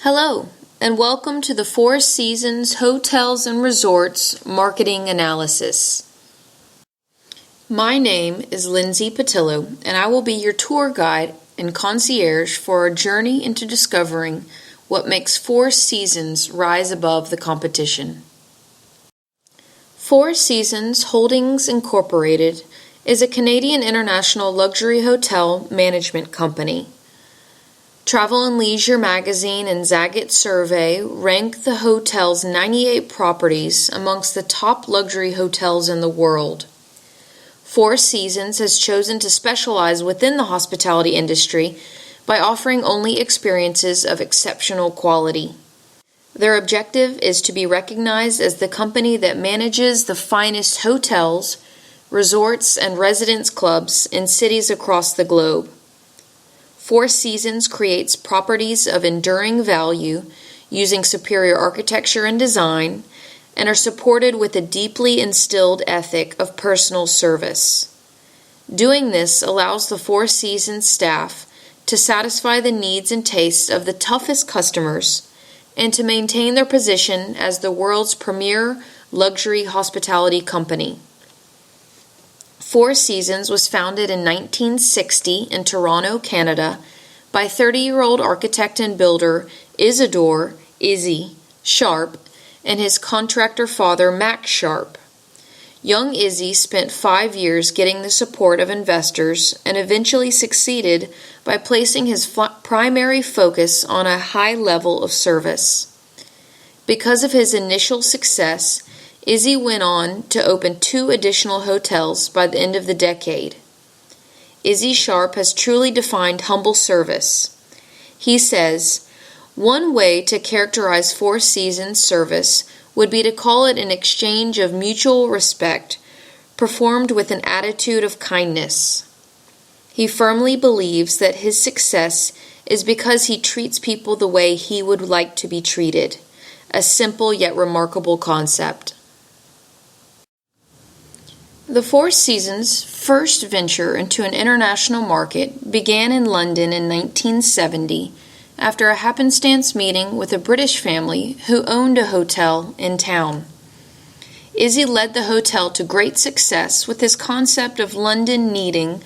Hello, and welcome to the Four Seasons Hotels and Resorts Marketing Analysis. My name is Lindsay Patillo, and I will be your tour guide and concierge for our journey into discovering what makes Four Seasons rise above the competition. Four Seasons Holdings Incorporated is a Canadian international luxury hotel management company. Travel and Leisure magazine and Zagat survey rank the hotel's 98 properties amongst the top luxury hotels in the world. Four Seasons has chosen to specialize within the hospitality industry by offering only experiences of exceptional quality. Their objective is to be recognized as the company that manages the finest hotels, resorts, and residence clubs in cities across the globe. Four Seasons creates properties of enduring value using superior architecture and design and are supported with a deeply instilled ethic of personal service. Doing this allows the Four Seasons staff to satisfy the needs and tastes of the toughest customers and to maintain their position as the world's premier luxury hospitality company. Four Seasons was founded in 1960 in Toronto, Canada, by 30-year-old architect and builder Isidore "Izzy" Sharp and his contractor father Max Sharp. Young Izzy spent 5 years getting the support of investors and eventually succeeded by placing his primary focus on a high level of service. Because of his initial success, Izzy went on to open 2 additional hotels by the end of the decade. Izzy Sharp has truly defined humble service. He says, "One way to characterize Four Seasons service would be to call it an exchange of mutual respect, performed with an attitude of kindness." He firmly believes that his success is because he treats people the way he would like to be treated, a simple yet remarkable concept. The Four Seasons' first venture into an international market began in London in 1970 after a happenstance meeting with a British family who owned a hotel in town. Izzy led the hotel to great success with his concept of London needing,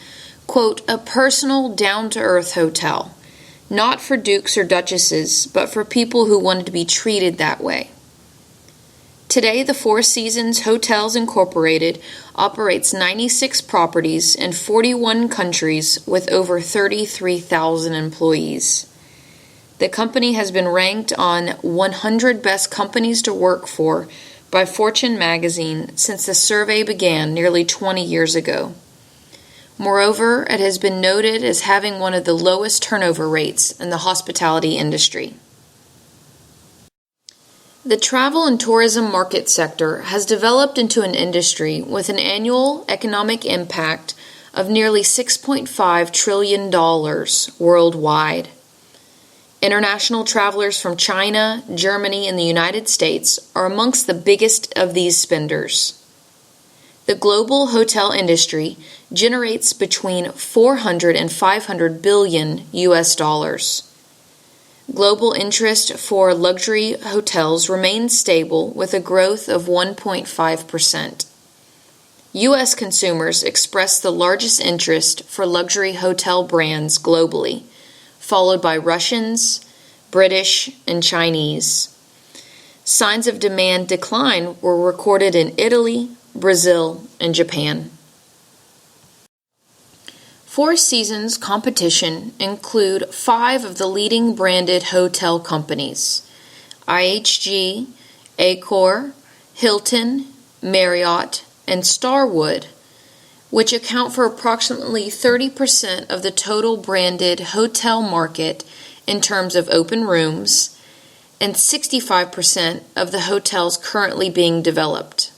quote, "a personal, down-to-earth hotel, not for dukes or duchesses, but for people who wanted to be treated that way." Today, the Four Seasons Hotels Incorporated operates 96 properties in 41 countries with over 33,000 employees. The company has been ranked on 100 Best Companies to Work For by Fortune magazine since the survey began nearly 20 years ago. Moreover, it has been noted as having one of the lowest turnover rates in the hospitality industry. The travel and tourism market sector has developed into an industry with an annual economic impact of nearly $6.5 trillion worldwide. International travelers from China, Germany, and the United States are amongst the biggest of these spenders. The global hotel industry generates between 400 and 500 billion US dollars. Global interest for luxury hotels remains stable with a growth of 1.5%. U.S. consumers express the largest interest for luxury hotel brands globally, followed by Russians, British, and Chinese. Signs of demand decline were recorded in Italy, Brazil, and Japan. Four Seasons competition include 5 of the leading branded hotel companies: IHG, Accor, Hilton, Marriott, and Starwood, which account for approximately 30% of the total branded hotel market in terms of open rooms and 65% of the hotels currently being developed.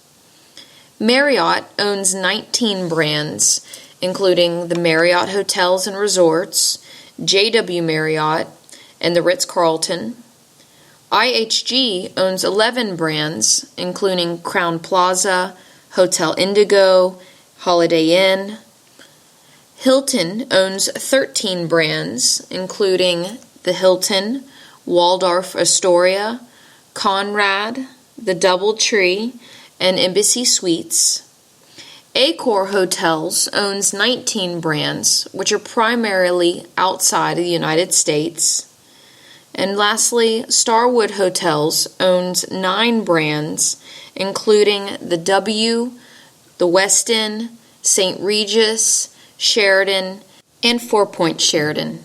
Marriott owns 19 brands, including the Marriott Hotels and Resorts, JW Marriott, and the Ritz-Carlton. IHG owns 11 brands, including Crown Plaza, Hotel Indigo, Holiday Inn. Hilton owns 13 brands, including the Hilton, Waldorf Astoria, Conrad, the Doubletree, and Embassy Suites. Accor Hotels owns 19 brands, which are primarily outside of the United States. And lastly, Starwood Hotels owns 9 brands, including the W, the Westin, St. Regis, Sheraton, and Four Points Sheraton.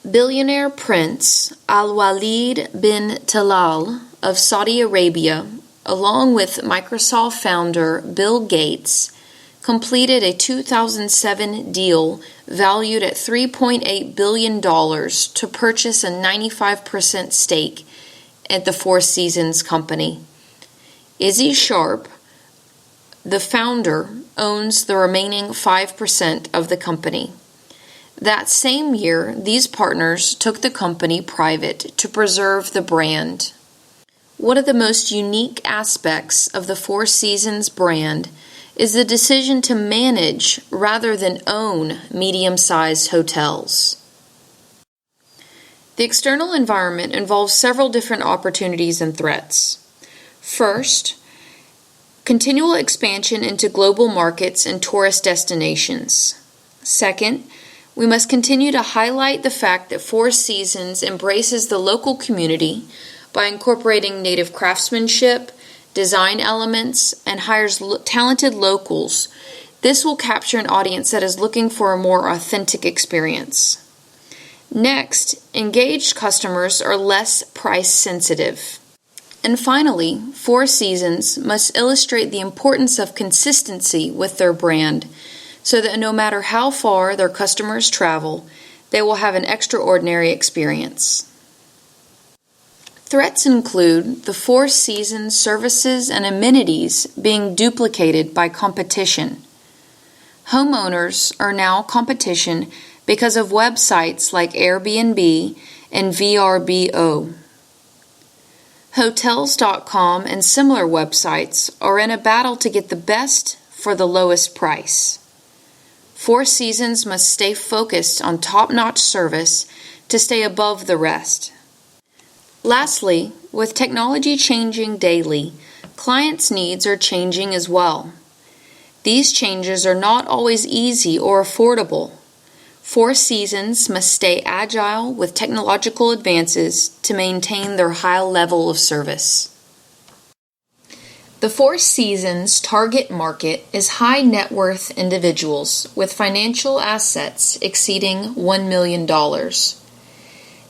Billionaire Prince Al-Walid bin Talal of Saudi Arabia, along with Microsoft founder Bill Gates, completed a 2007 deal valued at $3.8 billion to purchase a 95% stake at the Four Seasons company. Izzy Sharp, the founder, owns the remaining 5% of the company. That same year, these partners took the company private to preserve the brand. One of the most unique aspects of the Four Seasons brand is the decision to manage rather than own medium-sized hotels. The external environment involves several different opportunities and threats. First, continual expansion into global markets and tourist destinations. Second, we must continue to highlight the fact that Four Seasons embraces the local community by incorporating native craftsmanship, design elements, and hires talented locals. This will capture an audience that is looking for a more authentic experience. Next, engaged customers are less price sensitive. And finally, Four Seasons must illustrate the importance of consistency with their brand so that no matter how far their customers travel, they will have an extraordinary experience. Threats include the Four Seasons services and amenities being duplicated by competition. Homeowners are now competition because of websites like Airbnb and VRBO. Hotels.com and similar websites are in a battle to get the best for the lowest price. Four Seasons must stay focused on top-notch service to stay above the rest. Lastly, with technology changing daily, clients' needs are changing as well. These changes are not always easy or affordable. Four Seasons must stay agile with technological advances to maintain their high level of service. The Four Seasons target market is high net worth individuals with financial assets exceeding $1 million.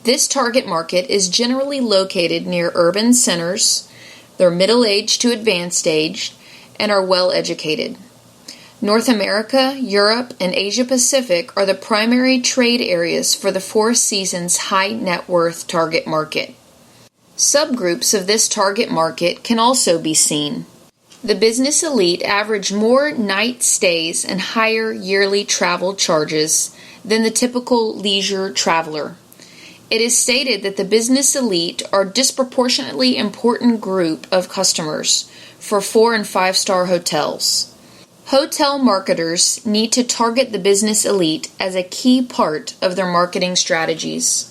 This target market is generally located near urban centers, they're middle-aged to advanced-aged, and are well-educated. North America, Europe, and Asia Pacific are the primary trade areas for the Four Seasons high net worth target market. Subgroups of this target market can also be seen. The business elite average more night stays and higher yearly travel charges than the typical leisure traveler. It is stated that the business elite are a disproportionately important group of customers for 4- and 5-star hotels. Hotel marketers need to target the business elite as a key part of their marketing strategies.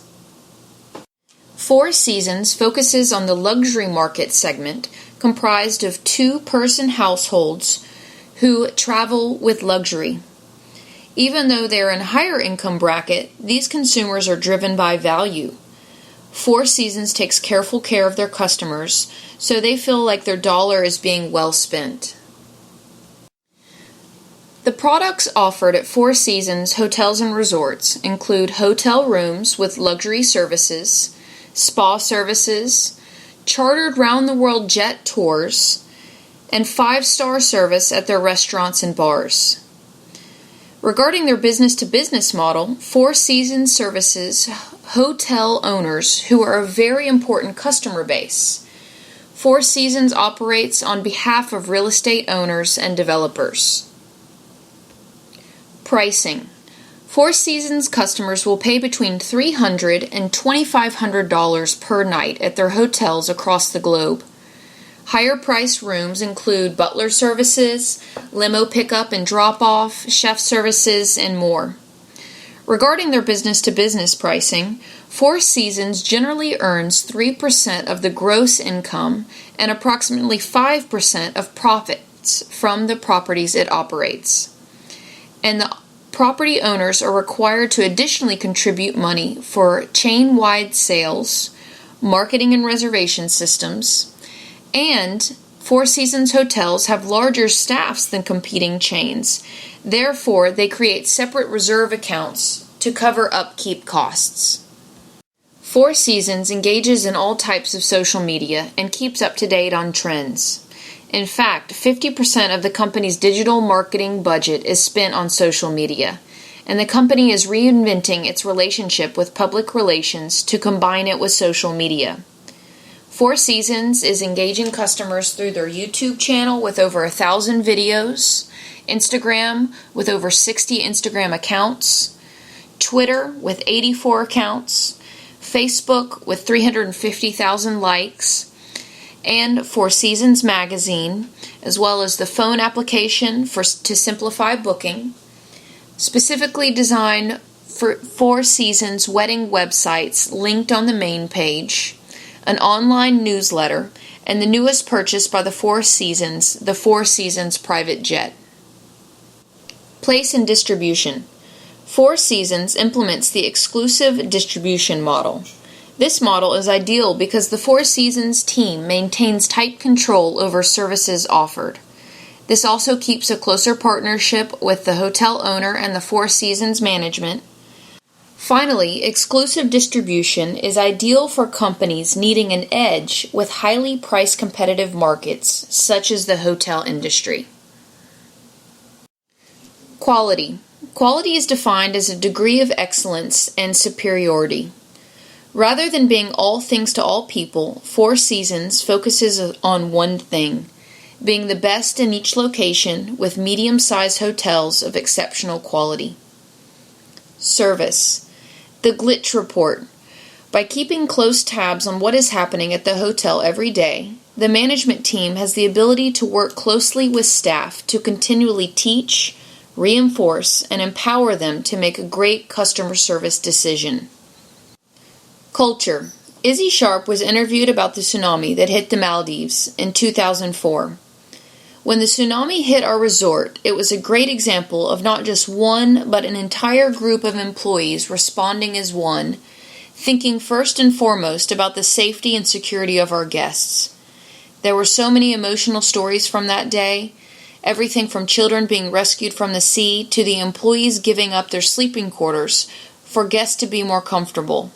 Four Seasons focuses on the luxury market segment comprised of 2-person households who travel with luxury. Even though they are in higher income bracket, these consumers are driven by value. Four Seasons takes careful care of their customers so they feel like their dollar is being well spent. The products offered at Four Seasons Hotels and Resorts include hotel rooms with luxury services, spa services, chartered round-the-world jet tours, and 5-star service at their restaurants and bars. Regarding their business-to-business model, Four Seasons services hotel owners who are a very important customer base. Four Seasons operates on behalf of real estate owners and developers. Pricing. Four Seasons customers will pay between $300 and $2,500 per night at their hotels across the globe. Higher priced rooms include butler services, limo pickup and drop-off, chef services, and more. Regarding their business-to-business pricing, Four Seasons generally earns 3% of the gross income and approximately 5% of profits from the properties it operates. And the property owners are required to additionally contribute money for chain-wide sales, marketing and reservation systems, and Four Seasons hotels have larger staffs than competing chains. Therefore, they create separate reserve accounts to cover upkeep costs. Four Seasons engages in all types of social media and keeps up to date on trends. In fact, 50% of the company's digital marketing budget is spent on social media, and the company is reinventing its relationship with public relations to combine it with social media. Four Seasons is engaging customers through their YouTube channel with over 1,000 videos, Instagram with over 60 Instagram accounts, Twitter with 84 accounts, Facebook with 350,000 likes, and Four Seasons magazine, as well as the phone application to simplify booking, specifically designed for Four Seasons wedding websites linked on the main page, an online newsletter, and the newest purchase by the Four Seasons private jet. Place and distribution. Four Seasons implements the exclusive distribution model. This model is ideal because the Four Seasons team maintains tight control over services offered. This also keeps a closer partnership with the hotel owner and the Four Seasons management. Finally, exclusive distribution is ideal for companies needing an edge with highly price-competitive markets, such as the hotel industry. Quality. Quality is defined as a degree of excellence and superiority. Rather than being all things to all people, Four Seasons focuses on one thing, being the best in each location with medium-sized hotels of exceptional quality. Service. The Glitch Report. By keeping close tabs on what is happening at the hotel every day, the management team has the ability to work closely with staff to continually teach, reinforce, and empower them to make a great customer service decision. Culture. Izzy Sharp was interviewed about the tsunami that hit the Maldives in 2004. When the tsunami hit our resort, it was a great example of not just one, but an entire group of employees responding as one, thinking first and foremost about the safety and security of our guests. There were so many emotional stories from that day, everything from children being rescued from the sea to the employees giving up their sleeping quarters for guests to be more comfortable.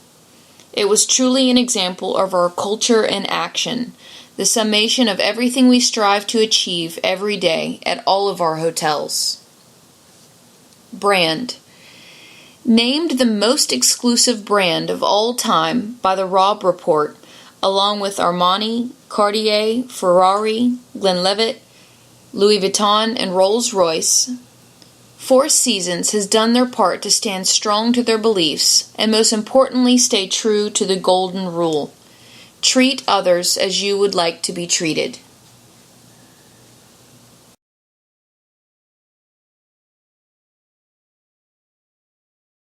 It was truly an example of our culture in action, the summation of everything we strive to achieve every day at all of our hotels. Brand. Named the most exclusive brand of all time by the Robb Report, along with Armani, Cartier, Ferrari, Glenlivet, Louis Vuitton, and Rolls-Royce, Four Seasons has done their part to stand strong to their beliefs and most importantly stay true to the golden rule. Treat others as you would like to be treated.